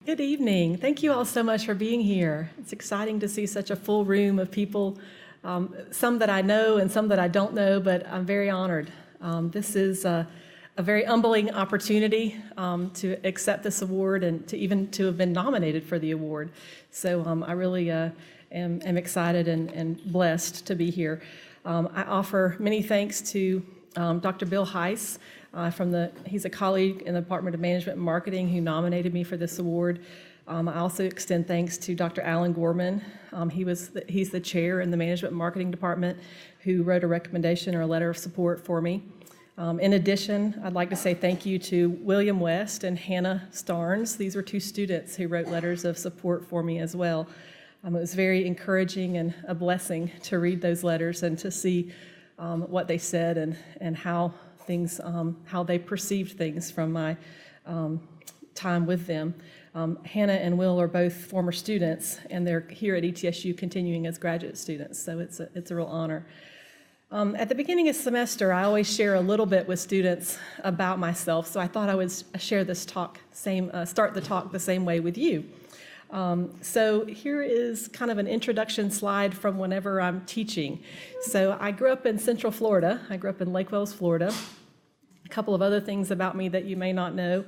Good evening. Thank you all so much for being here. It's exciting to see such a full room of people, some that I know and some that I don't know, but I'm very honored. This is a very humbling opportunity to accept this award and to have been nominated for the award. So I really am excited and blessed to be here. I offer many thanks to Dr. Bill Heiss. He's a colleague in the Department of Management and Marketing who nominated me for this award. I also extend thanks to Dr. Alan Gorman. He's the chair in the Management and Marketing Department who wrote a recommendation or a letter of support for me. In addition, I'd like to say thank you to William West and Hannah Starnes. These were two students who wrote letters of support for me as well. It was very encouraging and a blessing to read those letters and to see what they said and how they perceived things from my time with them. Hannah and Will are both former students, and they're here at ETSU continuing as graduate students, so it's a real honor. At the beginning of the semester, I always share a little bit with students about myself, so I thought I would share this talk, start the talk the same way with you. So here is kind of an introduction slide from whenever I'm teaching. So I grew up in Central Florida. I grew up in Lake Wales, Florida. A couple of other things about me that you may not know.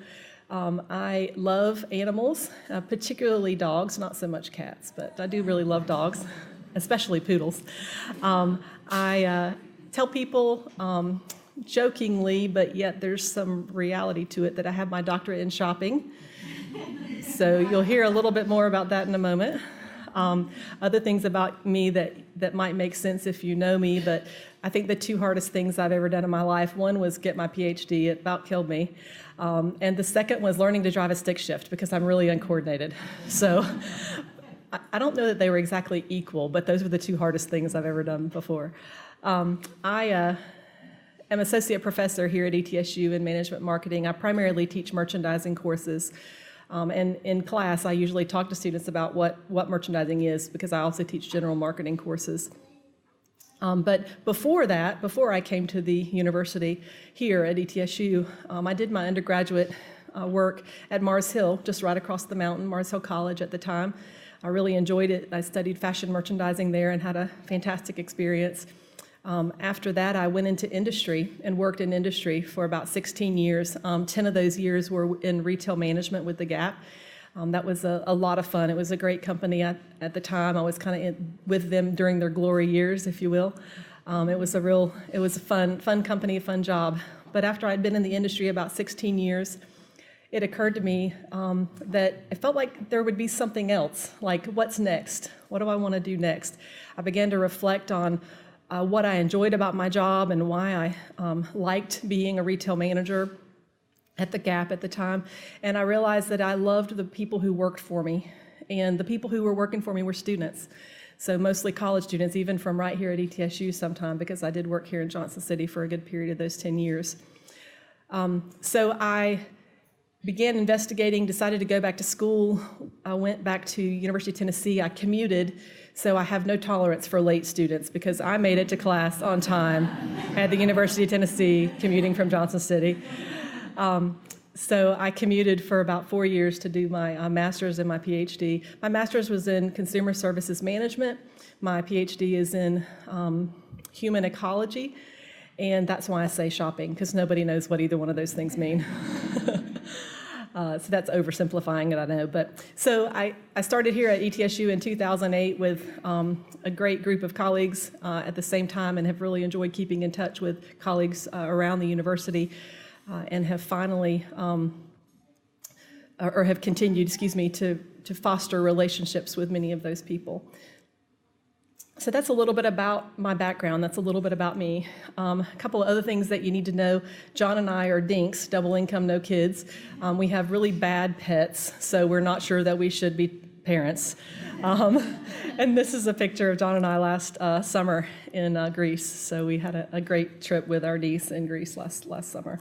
I love animals, particularly dogs, not so much cats, but I do really love dogs, especially poodles. I tell people jokingly, but yet there's some reality to it, that I have my doctorate in shopping. So you'll hear a little bit more about that in a moment. Other things about me that might make sense if you know me, but I think the two hardest things I've ever done in my life, one was get my PhD. It about killed me. And the second was learning to drive a stick shift because I'm really uncoordinated. So I don't know that they were exactly equal, but those were the two hardest things I've ever done before. I am associate professor here at ETSU in management marketing. I primarily teach merchandising courses. And in class, I usually talk to students about what merchandising is because I also teach general marketing courses. But before I came to the university here at ETSU, I did my undergraduate work at Mars Hill, just right across the mountain, Mars Hill College at the time. I really enjoyed it. I studied fashion merchandising there and had a fantastic experience. After that, I went into industry and worked in industry for about 16 years. 10 of those years were in retail management with the Gap. That was a lot of fun. It was a great company at the time. I was kind of with them during their glory years, if you will. It was a fun company, a fun job. But after I'd been in the industry about 16 years, it occurred to me that it felt like there would be something else. Like, what's next? What do I want to do next? I began to reflect on what I enjoyed about my job and why I liked being a retail manager at the Gap at the time. And I realized that I loved the people who worked for me. And the people who were working for me were students. So mostly college students, even from right here at ETSU sometime, because I did work here in Johnson City for a good period of those 10 years. So I began investigating, decided to go back to school. I went back to University of Tennessee. I commuted, so I have no tolerance for late students because I made it to class on time at the University of Tennessee, commuting from Johnson City. So I commuted for about 4 years to do my master's and my PhD. My master's was in consumer services management. My PhD is in human ecology, and that's why I say shopping, because nobody knows what either one of those things mean. So that's oversimplifying it, I know. But so I started here at ETSU in 2008 with a great group of colleagues at the same time, and have really enjoyed keeping in touch with colleagues around the university, and have finally, or have continued, to foster relationships with many of those people. So that's a little bit about my background. That's a little bit about me. A couple of other things that you need to know. John and I are dinks, double income, no kids. We have really bad pets, so we're not sure that we should be parents. And this is a picture of John and I last summer in Greece. So we had a great trip with our niece in Greece last summer.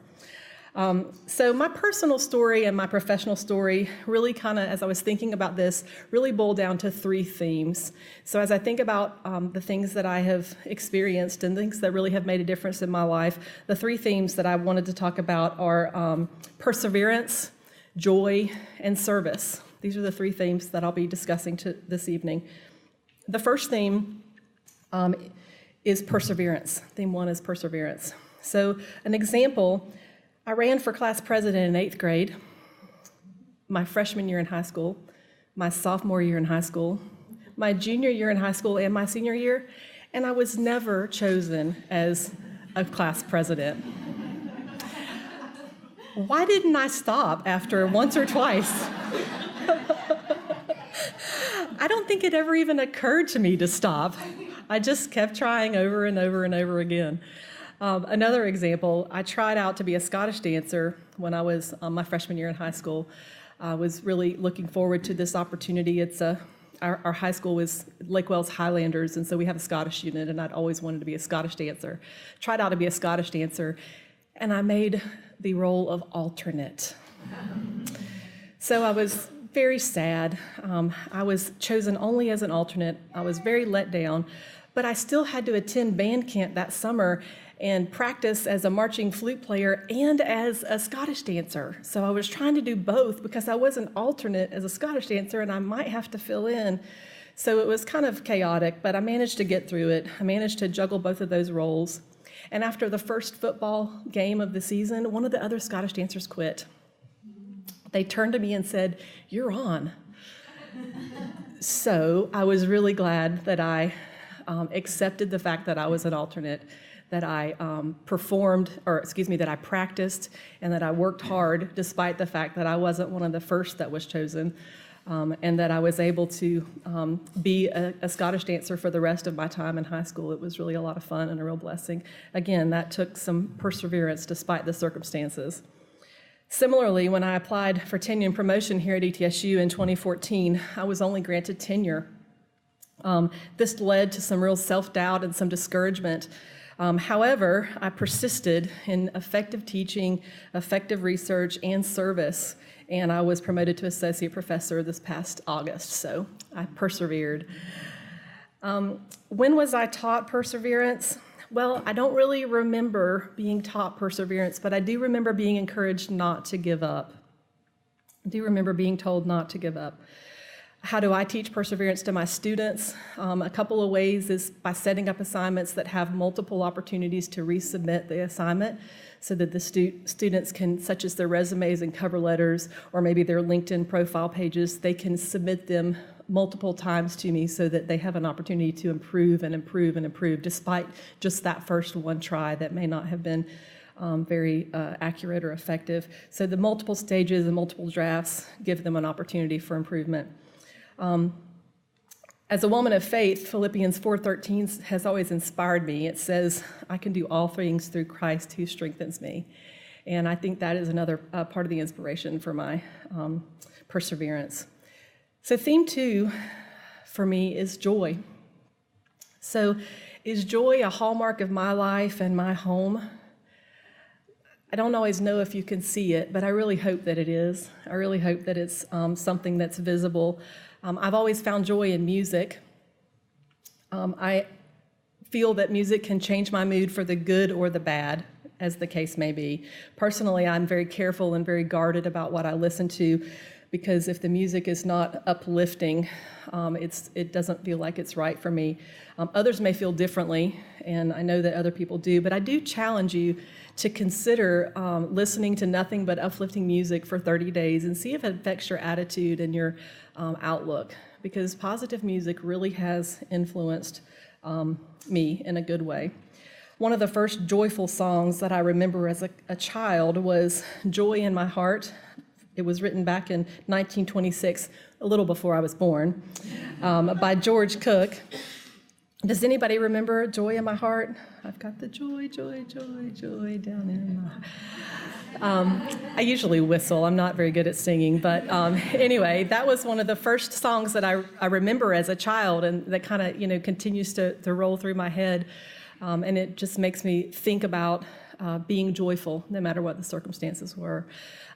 So my personal story and my professional story really kind of, as I was thinking about this, really boiled down to three themes. So as I think about the things that I have experienced and things that really have made a difference in my life, the three themes that I wanted to talk about are perseverance, joy, and service. These are the three themes that I'll be discussing this evening. The first theme is perseverance. Theme 1 is perseverance. So an example, I ran for class president in 8th grade, my freshman year in high school, my sophomore year in high school, my junior year in high school, and my senior year, and I was never chosen as a class president. Why didn't I stop after once or twice? I don't think it ever even occurred to me to stop. I just kept trying over and over and over again. Another example, I tried out to be a Scottish dancer when I was my freshman year in high school. I was really looking forward to this opportunity. Our high school was Lake Wales Highlanders, and so we have a Scottish unit, and I'd always wanted to be a Scottish dancer. Tried out to be a Scottish dancer, and I made the role of alternate. So I was very sad. I was chosen only as an alternate. I was very let down, but I still had to attend band camp that summer and practice as a marching flute player and as a Scottish dancer. So I was trying to do both because I was an alternate as a Scottish dancer and I might have to fill in. So it was kind of chaotic, but I managed to get through it. I managed to juggle both of those roles. And after the first football game of the season, one of the other Scottish dancers quit. They turned to me and said, "You're on." So I was really glad that I accepted the fact that I was an alternate, that I that I practiced and that I worked hard despite the fact that I wasn't one of the first that was chosen, and that I was able to be a Scottish dancer for the rest of my time in high school. It was really a lot of fun and a real blessing. Again, that took some perseverance despite the circumstances. Similarly, when I applied for tenure and promotion here at ETSU in 2014, I was only granted tenure. This led to some real self-doubt and some discouragement. However, I persisted in effective teaching, effective research, and service, and I was promoted to associate professor this past August, so I persevered. When was I taught perseverance? Well, I don't really remember being taught perseverance, but I do remember being encouraged not to give up. I do remember being told not to give up. How do I teach perseverance to my students? A couple of ways is by setting up assignments that have multiple opportunities to resubmit the assignment so that the students can, such as their resumes and cover letters, or maybe their LinkedIn profile pages, they can submit them multiple times to me so that they have an opportunity to improve and improve and improve despite just that first one try that may not have been very accurate or effective. So the multiple stages and multiple drafts give them an opportunity for improvement. As a woman of faith, Philippians 4:13 has always inspired me. It says, "I can do all things through Christ who strengthens me." And I think that is another part of the inspiration for my perseverance. So theme 2 for me is joy. So is joy a hallmark of my life and my home? I don't always know if you can see it, but I really hope that it is. I really hope that it's something that's visible. I've always found joy in music. I feel that music can change my mood for the good or the bad, as the case may be. Personally, I'm very careful and very guarded about what I listen to, because if the music is not uplifting, it doesn't feel like it's right for me. Others may feel differently, and I know that other people do, but I do challenge you to consider listening to nothing but uplifting music for 30 days and see if it affects your attitude and your outlook, because positive music really has influenced me in a good way. One of the first joyful songs that I remember as a child was "Joy in My Heart." It was written back in 1926, a little before I was born, by George Cook. Does anybody remember "Joy in My Heart"? I've got the joy, joy, joy, joy down in my heart. I usually whistle. I'm not very good at singing, but anyway, that was one of the first songs that I remember as a child, and that kind of continues to roll through my head, and it just makes me think about being joyful no matter what the circumstances were.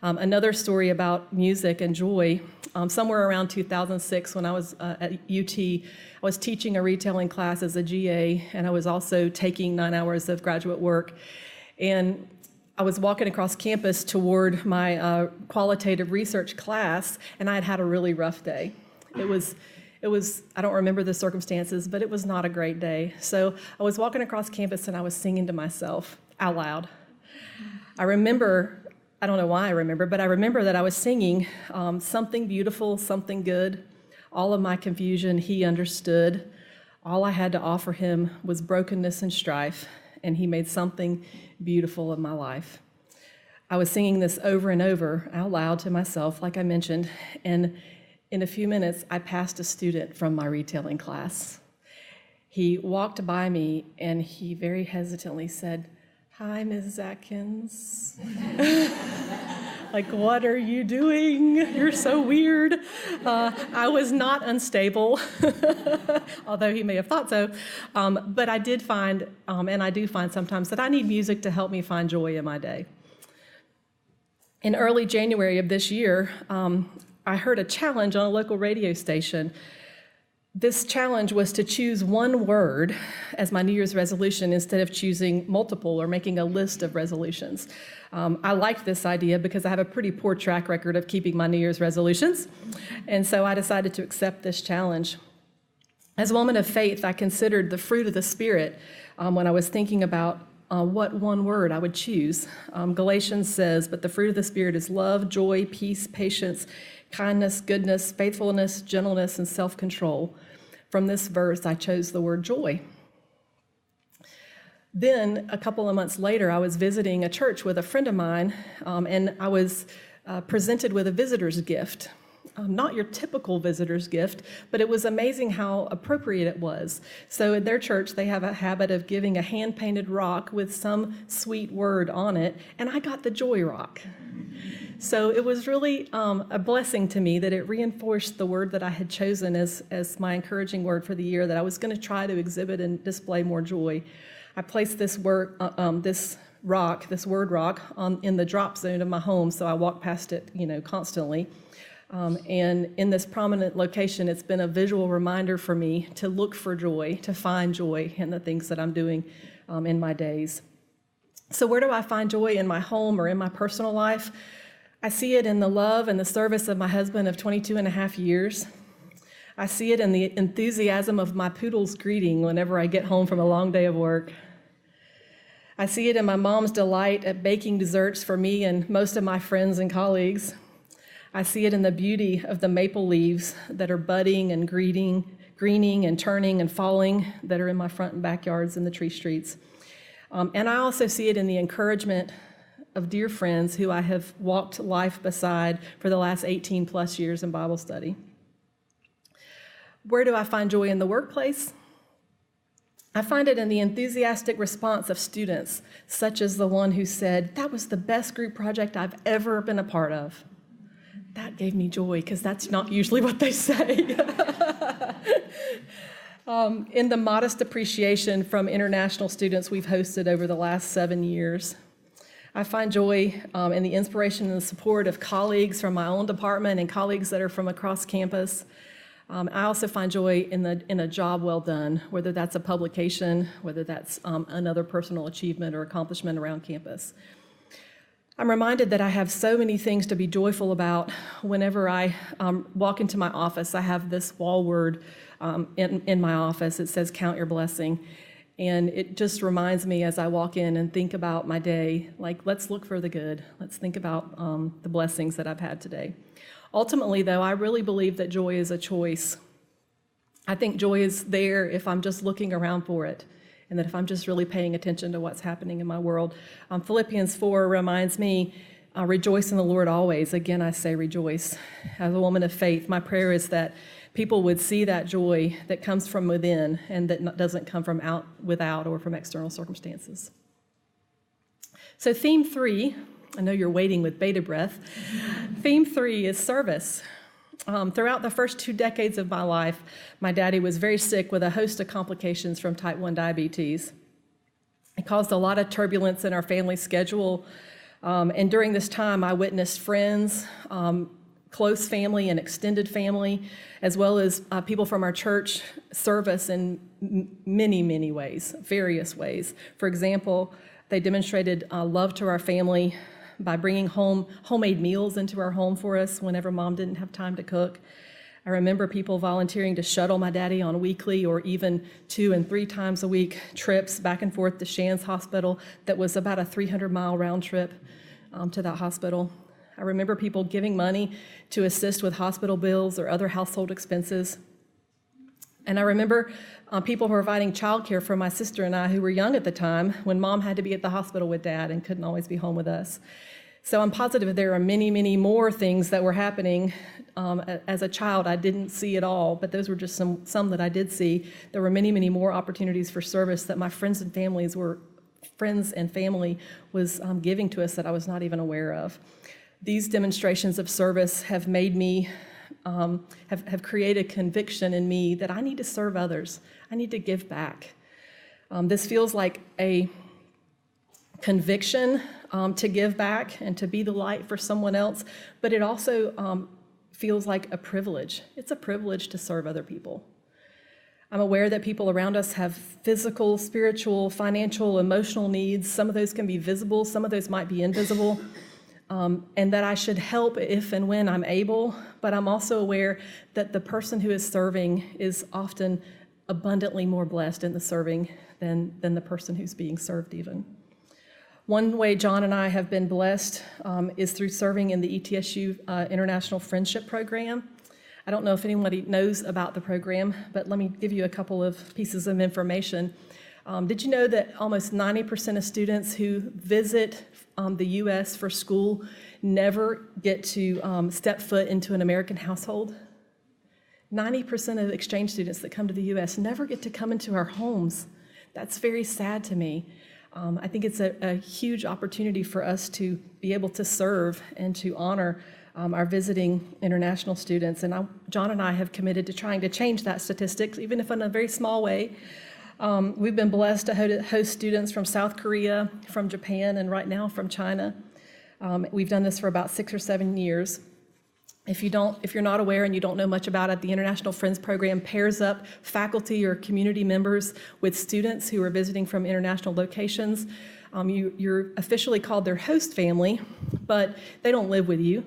Another story about music and joy, somewhere around 2006 when I was at UT, I was teaching a retailing class as a GA, and I was also taking 9 hours of graduate work. And I was walking across campus toward my qualitative research class, and I had had a really rough day. It was, I don't remember the circumstances, but it was not a great day. So I was walking across campus and I was singing to myself out loud. I don't know why I remember, but I remember that I was singing something beautiful, something good. All of my confusion, he understood. All I had to offer him was brokenness and strife, and he made something beautiful of my life. I was singing this over and over out loud to myself, like I mentioned, and in a few minutes, I passed a student from my retailing class. He walked by me, and he very hesitantly said, "Hi, Mrs. Atkins." Like, what are you doing? You're so weird. I was not unstable, although he may have thought so. But I did find, and I do find sometimes, that I need music to help me find joy in my day. In early January of this year, I heard a challenge on a local radio station. This challenge was to choose one word as my New Year's resolution instead of choosing multiple or making a list of resolutions. I liked this idea because I have a pretty poor track record of keeping my New Year's resolutions, and so I decided to accept this challenge. As a woman of faith, I considered the fruit of the Spirit when I was thinking about what one word I would choose. Galatians says, "But the fruit of the Spirit is love, joy, peace, patience, kindness, goodness, faithfulness, gentleness, and self-control." From this verse, I chose the word joy. Then, a couple of months later, I was visiting a church with a friend of mine, and I was presented with a visitor's gift. Not your typical visitor's gift, but it was amazing how appropriate it was. So at their church, they have a habit of giving a hand-painted rock with some sweet word on it, and I got the joy rock. So it was really a blessing to me that it reinforced the word that I had chosen as my encouraging word for the year, that I was going to try to exhibit and display more joy. I placed this word rock, in the drop zone of my home, so I walk past it, constantly. And in this prominent location, it's been a visual reminder for me to look for joy, to find joy in the things that I'm doing in my days. So where do I find joy in my home or in my personal life? I see it in the love and the service of my husband of 22 and a half years. I see it in the enthusiasm of my poodle's greeting whenever I get home from a long day of work. I see it in my mom's delight at baking desserts for me and most of my friends and colleagues. I see it in the beauty of the maple leaves that are budding and greening and turning and falling that are in my front and backyards and the tree streets. And I also see it in the encouragement of dear friends who I have walked life beside for the last 18 plus years in Bible study. Where do I find joy in the workplace? I find it in the enthusiastic response of students, such as the one who said, "That was the best group project I've ever been a part of." That gave me joy, because that's not usually what they say. In the modest appreciation from international students we've hosted over the last 7 years. I find joy in the inspiration and the support of colleagues from my own department and colleagues that are from across campus. I also find joy in a job well done, whether that's a publication, whether that's another personal achievement or accomplishment around campus. I'm reminded that I have so many things to be joyful about whenever I walk into my office. I have this wall word in my office. It says, "Count your blessing." And it just reminds me as I walk in and think about my day, like, let's look for the good. Let's think about the blessings that I've had today. Ultimately, though, I really believe that joy is a choice. I think joy is there if I'm just looking around for it, and that if I'm just really paying attention to what's happening in my world. Philippians 4 reminds me, rejoice in the Lord always. Again, I say rejoice. As a woman of faith, my prayer is that people would see that joy that comes from within and that doesn't come from without or from external circumstances. So theme 3, I know you're waiting with bated breath. Theme 3 is service. Throughout the first 2 decades of my life, my daddy was very sick with a host of complications from type 1 diabetes. It caused a lot of turbulence in our family schedule. And during this time, I witnessed friends, close family and extended family, as well as people from our church serve us in many, many ways, various ways. For example, They demonstrated love to our family by bringing homemade meals into our home for us whenever Mom didn't have time to cook. I remember people volunteering to shuttle my daddy on weekly or even 2 and 3 times a week trips back and forth to Shands Hospital that was about a 300-mile round trip to that hospital. I remember people giving money to assist with hospital bills or other household expenses. And I remember people providing childcare for my sister and I, who were young at the time, when Mom had to be at the hospital with Dad and couldn't always be home with us. So I'm positive there are many, many more things that were happening. As a child, I didn't see it all, but those were just some that I did see. There were many, many more opportunities for service that my friends and family was giving to us that I was not even aware of. These demonstrations of service have made me, have created conviction in me that I need to serve others. I need to give back. This feels like a conviction to give back and to be the light for someone else, but it also feels like a privilege. It's a privilege to serve other people. I'm aware that people around us have physical, spiritual, financial, emotional needs. Some of those can be visible, some of those might be invisible, and that I should help if and when I'm able, but I'm also aware that the person who is serving is often abundantly more blessed in the serving than the person who's being served even. One way John and I have been blessed is through serving in the ETSU International Friendship Program. I don't know if anybody knows about the program, but let me give you a couple of pieces of information. Did you know that almost 90% of students who visit the U.S. for school never get to step foot into an American household? 90% of exchange students that come to the U.S. never get to come into our homes. That's very sad to me. I think it's a huge opportunity for us to be able to serve and to honor our visiting international students. And John and I have committed to trying to change that statistic, even if in a very small way. We've been blessed to host students from South Korea, from Japan, and right now from China. We've done this for about 6 or 7 years. If you're not aware and you don't know much about it, the International Friends Program pairs up faculty or community members with students who are visiting from international locations. You're officially called their host family, but they don't live with you.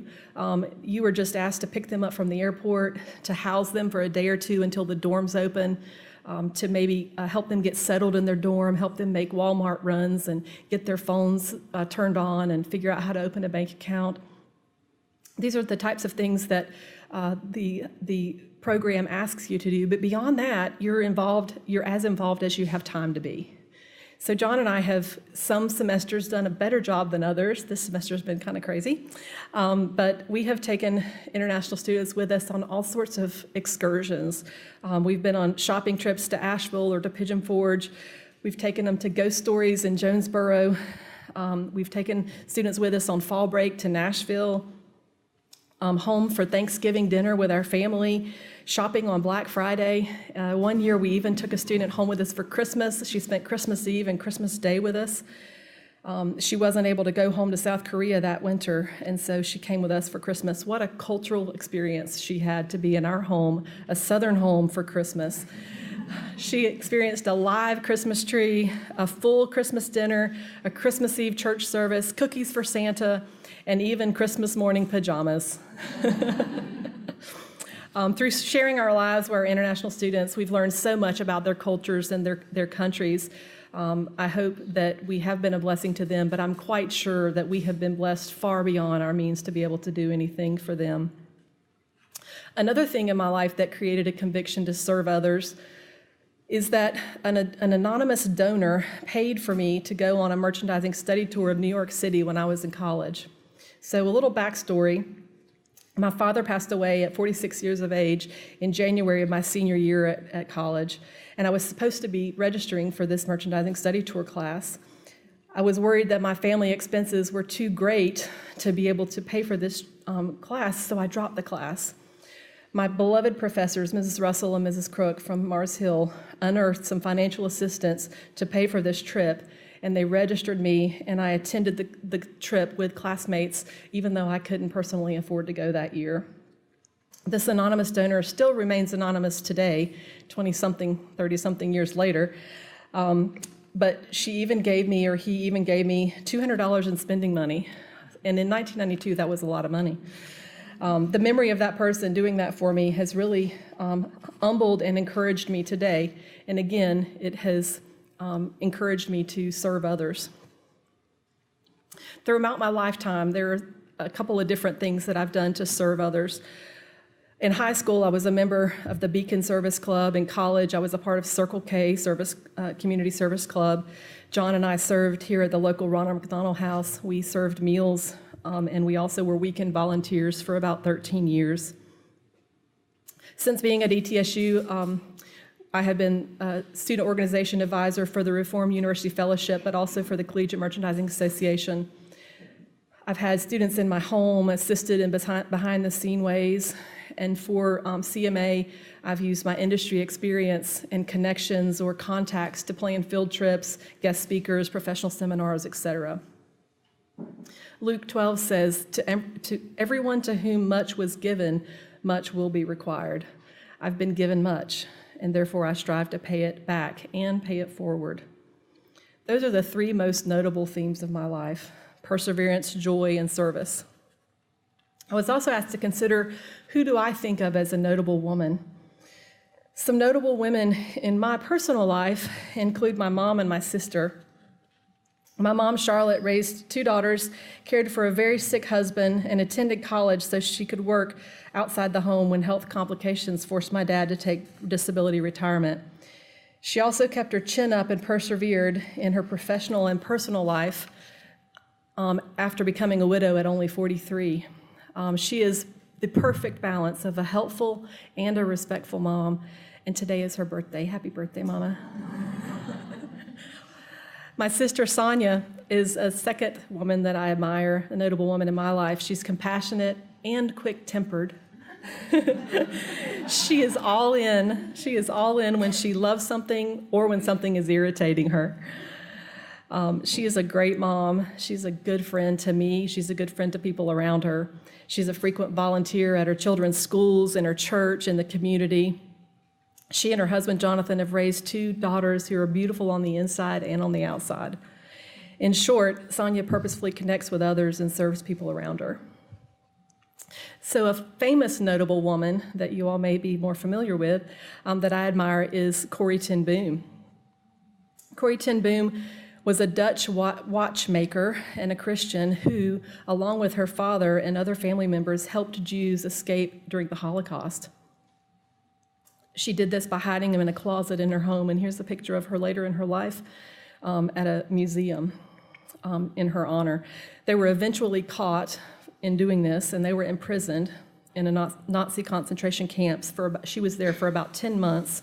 You are just asked to pick them up from the airport, to house them for a day or two until the dorms open, to maybe help them get settled in their dorm, help them make Walmart runs and get their phones turned on and figure out how to open a bank account. These are the types of things that the program asks you to do, but beyond that, you're as involved as you have time to be. So John and I have some semesters done a better job than others. This semester's been kind of crazy, but we have taken international students with us on all sorts of excursions. We've been on shopping trips to Asheville or to Pigeon Forge. We've taken them to ghost stories in Jonesboro. We've taken students with us on fall break to Nashville. Home for Thanksgiving dinner with our family, shopping on Black Friday. One year we even took a student home with us for Christmas. She spent Christmas Eve and Christmas Day with us. She wasn't able to go home to South Korea that winter, and so she came with us for Christmas. What a cultural experience she had to be in our home, a Southern home for Christmas. She experienced a live Christmas tree, a full Christmas dinner, a Christmas Eve church service, cookies for Santa, and even Christmas morning pajamas. Through sharing our lives with our international students, we've learned so much about their cultures and their countries. I hope that we have been a blessing to them, but I'm quite sure that we have been blessed far beyond our means to be able to do anything for them. Another thing in my life that created a conviction to serve others is that an anonymous donor paid for me to go on a merchandising study tour of New York City when I was in college. So a little backstory. My father passed away at 46 years of age in January of my senior year at college, and I was supposed to be registering for this merchandising study tour class. I was worried that my family expenses were too great to be able to pay for this class, so I dropped the class. My beloved professors, Mrs. Russell and Mrs. Crook from Mars Hill, unearthed some financial assistance to pay for this trip, and they registered me, and I attended the trip with classmates, even though I couldn't personally afford to go that year. This anonymous donor still remains anonymous today, 20-something, 30-something years later, But she even gave me, or he even gave me $200 in spending money. And in 1992, that was a lot of money. The memory of that person doing that for me has really humbled and encouraged me today. And again, it has encouraged me to serve others. Throughout my lifetime, there are a couple of different things that I've done to serve others. In high school, I was a member of the Beacon Service Club. In college, I was a part of Circle K Community Service Club. John and I served here at the local Ronald McDonald House. We served meals, and we also were weekend volunteers for about 13 years. Since being at ETSU, I have been a student organization advisor for the Reformed University Fellowship, but also for the Collegiate Merchandising Association. I've had students in my home, assisted in behind-the-scene ways, and for CMA, I've used my industry experience and connections or contacts to plan field trips, guest speakers, professional seminars, etc. Luke 12 says, to everyone to whom much was given, much will be required. I've been given much, and therefore I strive to pay it back and pay it forward. Those are the three most notable themes of my life: perseverance, joy, and service. I was also asked to consider, who do I think of as a notable woman? Some notable women in my personal life include my mom and my sister. My mom, Charlotte, raised two daughters, cared for a very sick husband, and attended college so she could work outside the home when health complications forced my dad to take disability retirement. She also kept her chin up and persevered in her professional and personal life after becoming a widow at only 43. She is the perfect balance of a helpful and a respectful mom, and today is her birthday. Happy birthday, Mama. My sister Sonia is a second woman that I admire, a notable woman in my life. She's compassionate and quick-tempered. She is all in. She is all in when she loves something or when something is irritating her. She is a great mom. She's a good friend to me. She's a good friend to people around her. She's a frequent volunteer at her children's schools, in her church, in the community. She and her husband, Jonathan, have raised two daughters who are beautiful on the inside and on the outside. In short, Sonia purposefully connects with others and serves people around her. So a famous notable woman that you all may be more familiar with that I admire is Corrie ten Boom. Corrie ten Boom was a Dutch watchmaker and a Christian who, along with her father and other family members, helped Jews escape during the Holocaust. She did this by hiding them in a closet in her home, and here's a picture of her later in her life at a museum in her honor. They were eventually caught in doing this, and they were imprisoned in a Nazi concentration camps. She was there for about 10 months.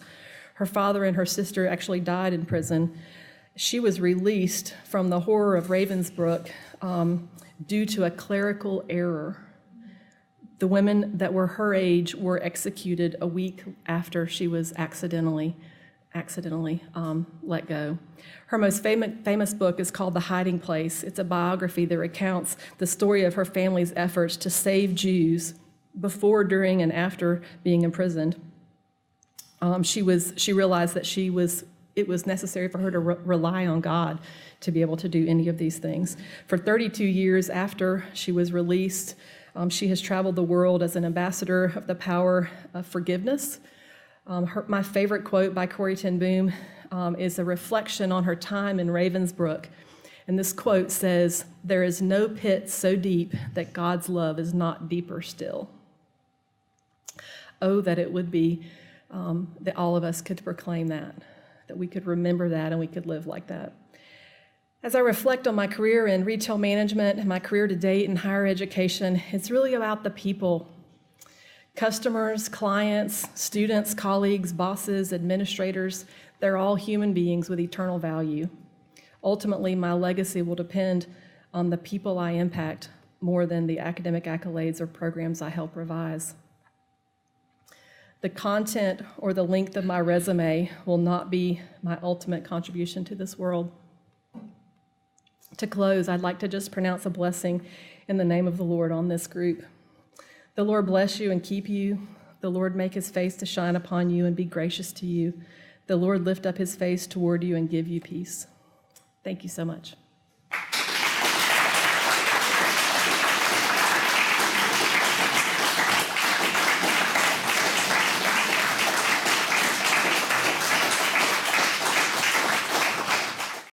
Her father and her sister actually died in prison. She was released from the horror of Ravensbrück due to a clerical error. The women that were her age were executed a week after she was accidentally let go. Her most famous book is called The Hiding Place. It's a biography that recounts the story of her family's efforts to save Jews before, during, and after being imprisoned. She realized that it was necessary for her to rely on God to be able to do any of these things. For 32 years after she was released, she has traveled the world as an ambassador of the power of forgiveness. My favorite quote by Corrie ten Boom is a reflection on her time in Ravensbrück. And this quote says, "There is no pit so deep that God's love is not deeper still." Oh, that it would be that all of us could proclaim that we could remember that and we could live like that. As I reflect on my career in retail management and my career to date in higher education, it's really about the people. Customers, clients, students, colleagues, bosses, administrators, they're all human beings with eternal value. Ultimately, my legacy will depend on the people I impact more than the academic accolades or programs I help revise. The content or the length of my resume will not be my ultimate contribution to this world. To close, I'd like to just pronounce a blessing in the name of the Lord on this group. The Lord bless you and keep you. The Lord make his face to shine upon you and be gracious to you. The Lord lift up his face toward you and give you peace. Thank you so much.